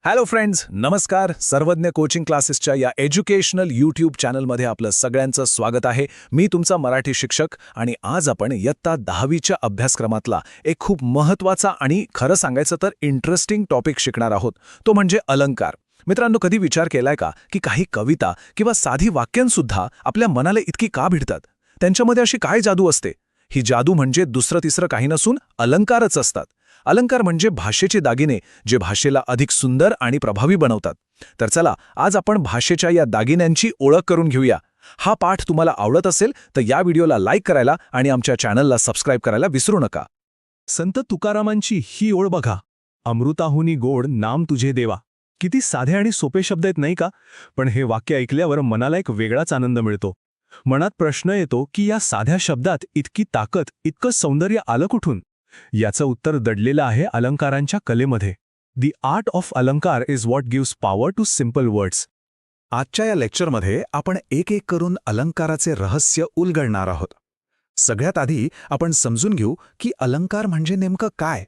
Hello friends, नमस्कार. सर्वज्ञ coaching क्लासेसच्या या एज्युकेशनल यूट्यूब चॅनलमध्ये आपलं सगळ्यांचं स्वागत आहे. मी तुमचा मराठी शिक्षक आणि आज आपण इयत्ता 10वीच्या अभ्यासक्रमातला एक खूप महत्त्वाचा आणि खरं सांगायचं तर इंटरेस्टिंग टॉपिक शिकणार आहोत. तो म्हणजे अलंकार. मित्रांनो, कधी विचार केलाय का की काही कविता किंवा साधी वाक्यांसुद्धा आपल्या मनाला इतकी का भिडतात? त्यांच्यामध्ये अशी काय जादू असते? ही जादू म्हणजे दुसरं तिसरं काही नसून अलंकारच असतात. अलंकार म्हणजे भाषेचे दागिने, जे भाषेला अधिक सुंदर आणि प्रभावी बनवतात. तर चला, आज आपण भाषेच्या या दागिन्यांची ओळख करून घेऊया. हा पाठ तुम्हाला आवडत असेल तर या व्हिडिओला लाईक करायला आणि आमच्या चॅनलला सबस्क्राईब करायला विसरू नका. संत तुकारामांची ही ओळ बघा. अमृताहुनी गोड नाम तुझे देवा. किती साधे आणि सोपे शब्द आहेत नाही का? पण हे वाक्य ऐकल्यावर मनाला एक वेगळाच आनंद मिळतो. मनात प्रश्न येतो की या साध्या शब्दात इतकी ताकद, इतकं सौंदर्य आलं कुठून? याचं उत्तर दडलेलं आहे अलंकारांच्या कलेमध्ये. दी आर्ट ऑफ अलंकार is what gives power to simple words. आजच्या या लेक्चरमध्ये आपण एक एक करून अलंकाराचे रहस्य उलगडणार आहोत. सगळ्यात आधी आपण समजून घेऊ की अलंकार म्हणजे नेमकं काय.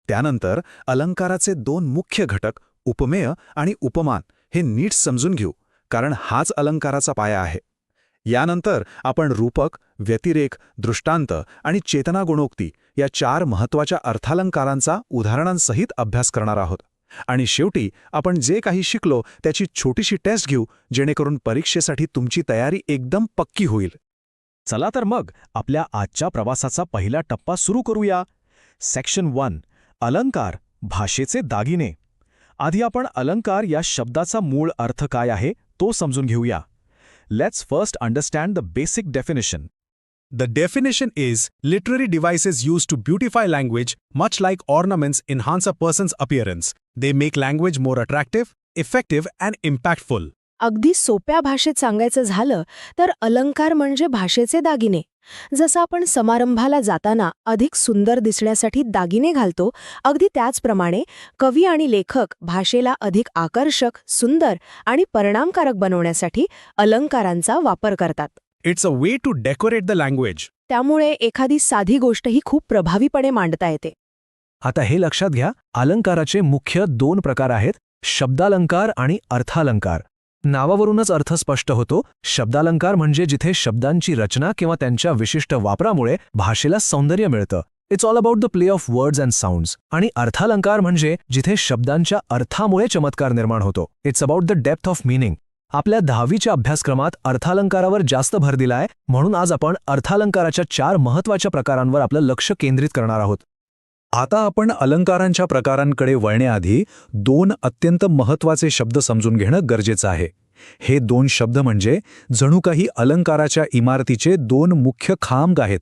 त्यानंतर अलंकाराचे दोन मुख्य घटक उपमेय आणि उपमान हे नीट समजून घेऊ, कारण हाच अलंकाराचा पाया आहे. यानंतर आपण रूपक, व्यतिरेक, दृष्टांत आणि चेतना गुणोक्ती या 4 महत्त्वाच्या अर्थालंकारांचा उदाहरणांसहित अभ्यास करणार आहोत. आणि शेवटी आपण जे काही शिकलो त्याची छोटीशी टेस्ट घेऊ, जेणेकरून परीक्षेसाठी तुमची तयारी एकदम पक्की होईल. चला तर मग आपल्या आजच्या प्रवासाचा पहिला टप्पा सुरू करूया. सेक्शन 1, अलंकार, भाषेचे दागिने. आधी आपण अलंकार या शब्दाचा मूळ अर्थ काय आहे तो समजून घेऊया. Let's first understand the basic definition. The definition is literary devices used to beautify language, much like ornaments enhance a person's appearance. They make language more attractive, effective, and impactful. अगदी सोप्या भाषेत सांगायचं झालं तर अलंकार म्हणजे भाषेचे दागिने. जसं आपण समारंभाला जाताना अधिक सुंदर दिसण्यासाठी दागिने घालतो, अगदी त्याचप्रमाणे कवी आणि लेखक भाषेला अधिक आकर्षक, सुंदर आणि परिणामकारक बनवण्यासाठी अलंकारांचा वापर करतात. It's a way to decorate the language. त्यामुळे एखादी साधी गोष्टही खूप प्रभावीपणे मांडता येते. आता हे लक्षात घ्या, अलंकाराचे मुख्य 2 प्रकार आहेत, शब्दालंकार आणि अर्थालंकार. नावावरूनच अर्थ स्पष्ट होतो. शब्दालंकार म्हणजे जिथे शब्दांची रचना किंवा त्यांच्या विशिष्ट वापरामुळे भाषेला सौंदर्य मिळतं. It's all about the play of words and sounds. आणि अर्थालंकार म्हणजे जिथे शब्दांच्या अर्थामुळे चमत्कार निर्माण होतो. It's about the depth of meaning. आपल्या 10वीच्या अभ्यासक्रमात अर्थालंकारावर जास्त भर दिलाय, म्हणून आज आपण अर्थालंकाराच्या 4 महत्त्वाच्या प्रकारांवर आपलं लक्ष केंद्रित करणार आहोत. आता आपण अलंकारांच्या प्रकारांकडे वळण्याआधी 2 अत्यंत महत्त्वाचे शब्द समजून घेणं गरजेचं आहे. हे 2 शब्द म्हणजे जणू काही अलंकाराच्या इमारतीचे 2 मुख्य खांब आहेत.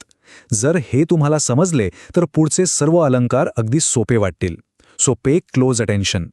जर हे तुम्हाला समजले तर पुढचे सर्व अलंकार अगदी सोपे वाटतील. सो पे क्लोज अटेन्शन.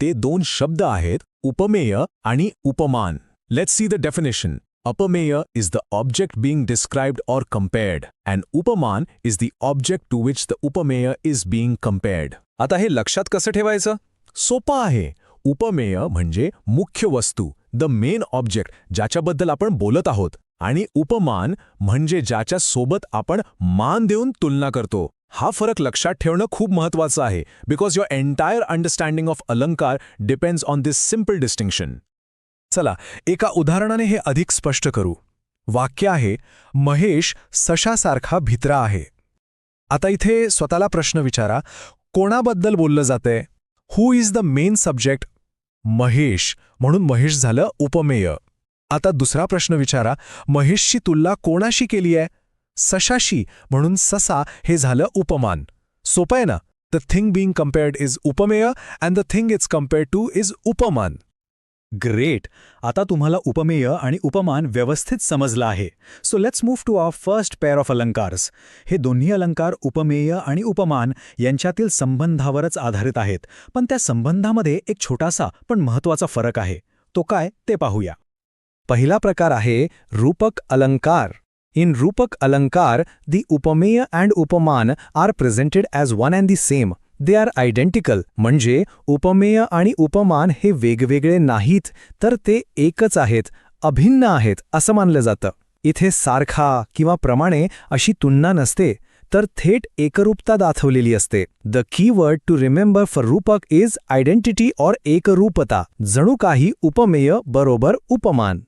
ते 2 शब्द आहेत उपमेय आणि उपमान. Let's see the definition. Upamaya is the object being described or compared, and Upaman is the object to which the Upamaya is being compared. आता हे लक्षात कसं ठेवायचं? सोपा आहे. उपमेय म्हणजे मुख्य वस्तू, द मेन ऑब्जेक्ट, ज्याच्याबद्दल आपण बोलत आहोत. आणि उपमान म्हणजे ज्याच्या सोबत आपण मान देऊन तुलना करतो. हा फरक लक्षात ठेवणं खूप महत्त्वाचं आहे, because your entire understanding of अलंकार depends on this simple distinction. चला, एका उदाहरणाने हे अधिक स्पष्ट करू. वाक्य आहे, महेश सशासारखा भित्रा आहे. आता इथे स्वतःला प्रश्न विचारा, कोणाबद्दल बोललं जातंय? Who is the main subject? Mahesh, म्हणून महेश झालं उपमेय. आता दुसरा प्रश्न विचारा, महेशची तुलना कोणाशी केली आहे? सशाशी, म्हणून ससा हे झालं उपमान. सोपं आहे ना? The thing being compared is उपमेय and the thing it's compared to is उपमान. ग्रेट. आता तुम्हाला उपमेय आणि उपमान व्यवस्थित समजलं आहे. So let's move to our first pair of अलंकार्स. हे दोन्ही अलंकार उपमेय आणि उपमान यांच्यातील संबंधावरच आधारित आहेत, पण त्या संबंधामध्ये एक छोटासा पण महत्त्वाचा फरक आहे. तो काय ते पाहूया. पहिला प्रकार आहे रूपक अलंकार. In रूपक अलंकार, the उपमेय and उपमान are presented as one and the same. They are identical. म्हणजे उपमेय आणि उपमान हे वेगवेगळे नाहीत, तर ते एकच आहेत, अभिन्न आहेत असं मानलं जातं. इथे सारखा किंवा प्रमाणे अशी तुलना नसते. तर थेट एकरूपता दाखवलेली असते. The key word to remember for rupak is identity or ekrupata. जणू काही उपमेय बरोबर उपमान.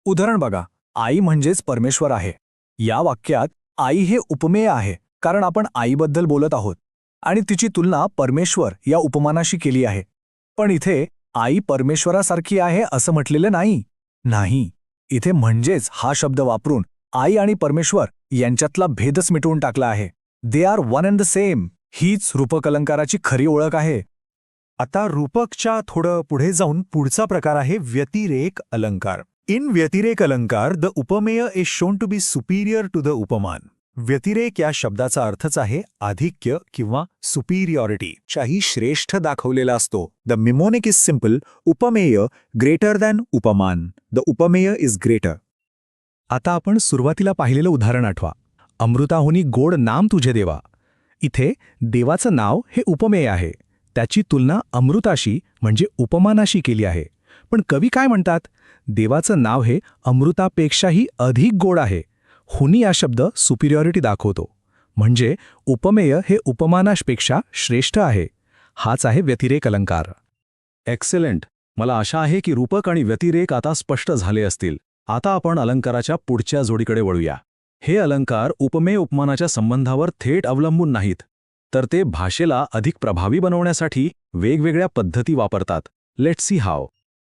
उदाहरण बघा, आई म्हणजेच परमेश्वर आहे. या वाक्यात आई हे उपमेय आहे, कारण आपण आईबद्दल बोलत आहोत आणि तिची तुलना परमेश्वर या उपमानाशी केली आहे. पण इथे आई परमेश्वरासारखी आहे असं म्हटलेलं नाही. इथे म्हणजेच हा शब्द वापरून आई आणि परमेश्वर यांच्यातला भेदच मिटवून टाकला आहे. They are one and the same. हीच रूपक अलंकाराची खरी ओळख आहे. आता रूपकच्या थोडं पुढे जाऊन पुढचा प्रकार आहे व्यतिरेक अलंकार. इन व्यतिरेक अलंकार द उपमेय is shown to be superior to the upamana. व्यतिरेक या शब्दाचा अर्थच आहे आधिक्य किंवा सुपिरियॉरिटी. चाही श्रेष्ठ दाखवलेला असतो. The mnemonic is simple. उपमेय ग्रेटर दॅन उपमान. द उपमेय इज ग्रेटर. आता आपण सुरुवातीला पाहिलेलं उदाहरण आठवा. अमृताहुनी गोड नाम तुझे देवा. इथे देवाचं नाव हे उपमेय आहे. त्याची तुलना अमृताशी म्हणजे उपमानाशी केली आहे. पण कवी काय म्हणतात? देवाचं नाव हे अमृतापेक्षाही अधिक गोड आहे. हुनी हा शब्द सुपिरियॉरिटी दाखवतो. म्हणजे उपमेय हे उपमानापेक्षा श्रेष्ठ आहे. हाच आहे व्यतिरेक अलंकार. एक्सेलंट. मला आशा आहे की रूपक आणि व्यतिरेक आता स्पष्ट झाले असतील. आता आपण अलंकाराच्या पुढच्या जोडीकडे वळूया. हे अलंकार उपमेय उपमानाच्या संबंधावर थेट अवलंबून नाहीत, तर ते भाषेला अधिक प्रभावी बनवण्यासाठी वेगवेगळ्या पद्धती वापरतात. Let's see how.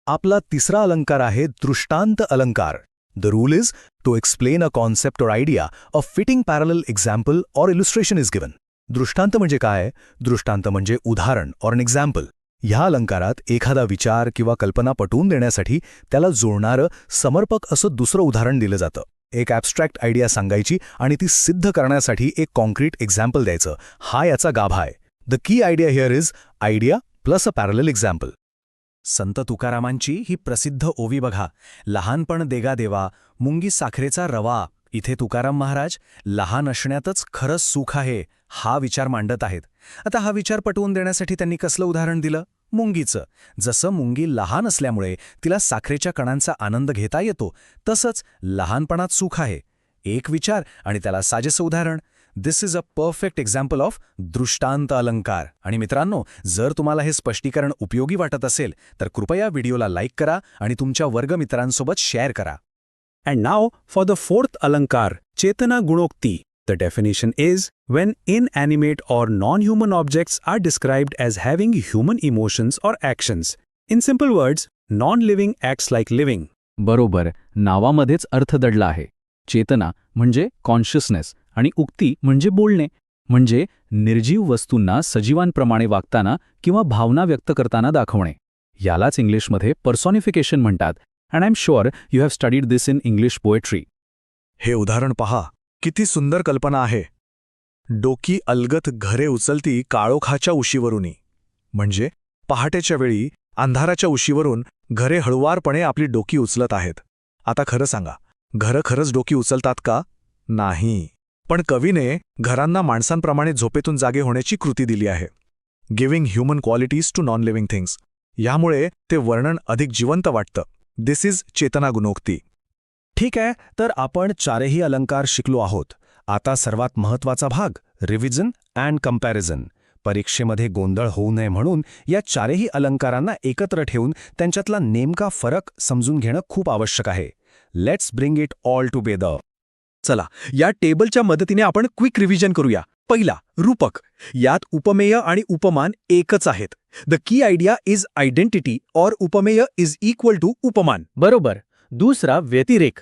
आपला तिसरा अलंकार आहे दृष्टांत अलंकार. The rule is to explain a concept or idea a fitting parallel example or illustration is given. दृष्टांत म्हणजे काय? दृष्टांत म्हणजे उदाहरण और एन एक्झाम्पल. ह्या अलंकारात एखादा विचार किंवा कल्पना पटवून देण्यासाठी त्याला जोडणारं समर्पक असं दुसरं उदाहरण दिलं जातं. एक ॲब्स्ट्रॅक्ट आयडिया सांगायची आणि ती सिद्ध करण्यासाठी एक कॉन्क्रीट एक्झाम्पल द्यायचं. हा याचा गाभा आहे. The key idea here is idea plus a parallel example. संत तुकारामांची ही प्रसिद्ध ओवी बघा. लहानपण देगा देवा, मुंगी साखरेचा रवा. इथे तुकाराम महाराज लहान असण्यातच खरंच सुख आहे हा विचार मांडत आहेत. आता हा विचार पटवून देण्यासाठी त्यांनी कसलं उदाहरण दिलं? मुंगीचं. जसं मुंगी लहान असल्यामुळे तिला साखरेच्या कणांचा आनंद घेता येतो, तसंच लहानपणात सुख आहे. एक विचार आणि त्याला साजेसं उदाहरण. This is a perfect example of दृष्टांत अलंकार. आणि मित्रांनो, जर तुम्हाला हे स्पष्टीकरण उपयोगी वाटत असेल तर कृपया व्हिडिओला लाईक करा आणि तुमच्या वर्गमित्रांसोबत शेअर करा. And now for the fourth alankar, Chetana Gunokti. The definition is when inanimate or non-human objects are described as having human emotions or actions. In simple words, non-living acts like living. बरोबर. नावामध्येच अर्थ दडला आहे. चेतना म्हणजे consciousness आणि उक्ती म्हणजे बोलणे. म्हणजे निर्जीव वस्तूंना सजीवांप्रमाणे वागताना किंवा भावना व्यक्त करताना दाखवणे. यालाच इंग्लिशमध्ये पर्सॉनिफिकेशन म्हणतात. And I'm sure you have studied this in English poetry. हे उदाहरण पहा, किती सुंदर कल्पना आहे. डोकी अलगत घरे उचलती काळोखाच्या उशीवरूनी. म्हणजे पहाटेच्या वेळी अंधाराच्या उशीवरून घरे हळुवारपणे आपली डोकी उचलत आहेत. आता खरं सांगा, घरं खरंच डोकी उचलतात का? नाही. पण कवीने घरांना माणसांप्रमाणे झोपेतून जागे होण्याची कृती दिली आहे. Giving human qualities to non living things. यामुळे ते वर्णन अधिक जिवंत वाटतं. This is chetana gunokti. ठीक आहे, तर आपण चारही अलंकार शिकलो आहोत. आता सर्वात महत्त्वाचा भाग रिव्हिजन अँड कम्पॅरिझन. परीक्षेमध्ये गोंधळ होऊ नये म्हणून या चारही अलंकारांना एकत्र ठेवून त्यांच्यातला नेमका फरक समजून घेणं खूप आवश्यक आहे. Let's bring it all together. चला, या टेबलच्या मदतीने आपण क्विक रिव्हिजन करूया. पहिला, रूपक. यात उपमेय आणि उपमान एकच आहेत. The key idea is identity और उपमेय इज इक्वल टू उपमान. बरोबर. दुसरा, व्यतिरेक.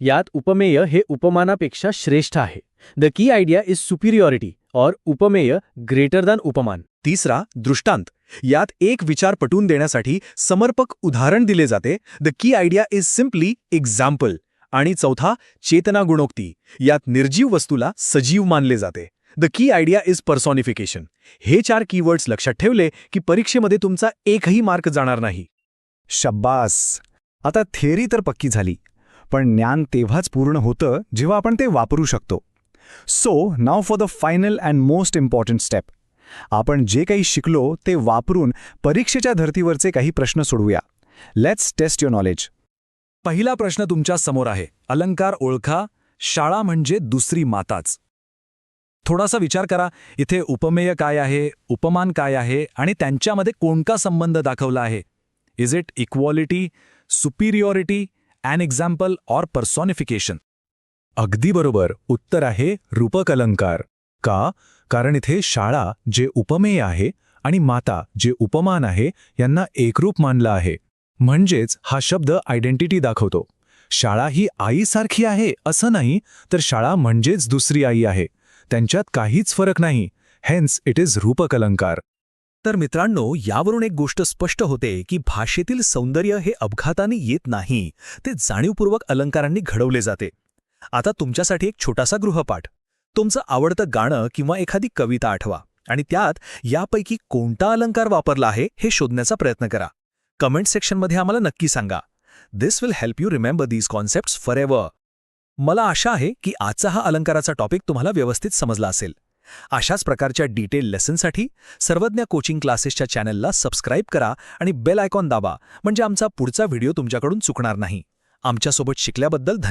यात उपमेय हे उपमानापेक्षा श्रेष्ठ आहे. The key idea is superiority और उपमेय ग्रेटर दॅन उपमान. तिसरा, दृष्टांत. यात एक विचार पटवून देण्यासाठी समर्पक उदाहरण दिले जाते. The key idea is simply example. आणि चौथा, चेतना गुणोक्ती. यात निर्जीव वस्तूला सजीव मानले जाते. The key idea is पर्सॉनिफिकेशन. हे 4 कीवर्ड्स लक्षात ठेवले की परीक्षेमध्ये तुमचा एकही मार्क जाणार नाही. शब्बास. आता थेअरी तर पक्की झाली, पण ज्ञान तेव्हाच पूर्ण होतं जेव्हा आपण ते वापरू शकतो. So now for the final and most important step. आपण जे काही शिकलो ते वापरून परीक्षेच्या धर्तीवरचे काही प्रश्न सोडवूया. Let's test your knowledge. पहिला प्रश्न तुमच्या समोर आहे. अलंकार ओळखा. शाळा म्हणजे दुसरी माताच. थोडासा विचार करा, इथे उपमेय काय आहे, उपमान काय आहे आणि त्यांच्यामध्ये कोणता संबंध दाखवला आहे. Is it equality, superiority, an example or personification? अगदी बरोबर, उत्तर आहे रूपक अलंकार. का? कारण इथे शाळा जे उपमेय आहे आणि माता जे उपमान आहे यांना एकरूप मानलं आहे. म्हणजेच हा शब्द आयडेंटिटी दाखवतो. शाळा ही आईसारखी आहे असं नाही, तर शाळा म्हणजेच दुसरी आई आहे. त्यांच्यात काहीच फरक नाही. हेन्स इट इज रूपक अलंकार. तर मित्रांनो, यावरून एक गोष्ट स्पष्ट होते की भाषेतील सौंदर्य हे अपघाताने येत नाही, ते जाणीवपूर्वक अलंकारांनी घडवले जाते. आता तुमच्यासाठी एक छोटासा गृहपाठ. तुमचं आवडतं गाणं किंवा एखादी कविता आठवा आणि त्यात यापैकी कोणता अलंकार वापरला आहे हे शोधण्याचा प्रयत्न करा. कमेंट सेक्शनमध्ये आम्हाला नक्की सांगा. This will help you remember these concepts forever. मला आशा आहे की आजचा हा अलंकाराचा टॉपिक तुम्हाला व्यवस्थित समजला असेल. अशाच प्रकारच्या डिटेल लेसनसाठी सर्वज्ञ कोचिंग क्लासेसच्या चॅनलला सबस्क्राईब करा आणि बेल आयकॉन दाबा, म्हणजे आमचा पुढचा व्हिडिओ तुमच्याकडून चुकणार नाही. आमच्यासोबत शिकल्याबद्दल धन्यवाद.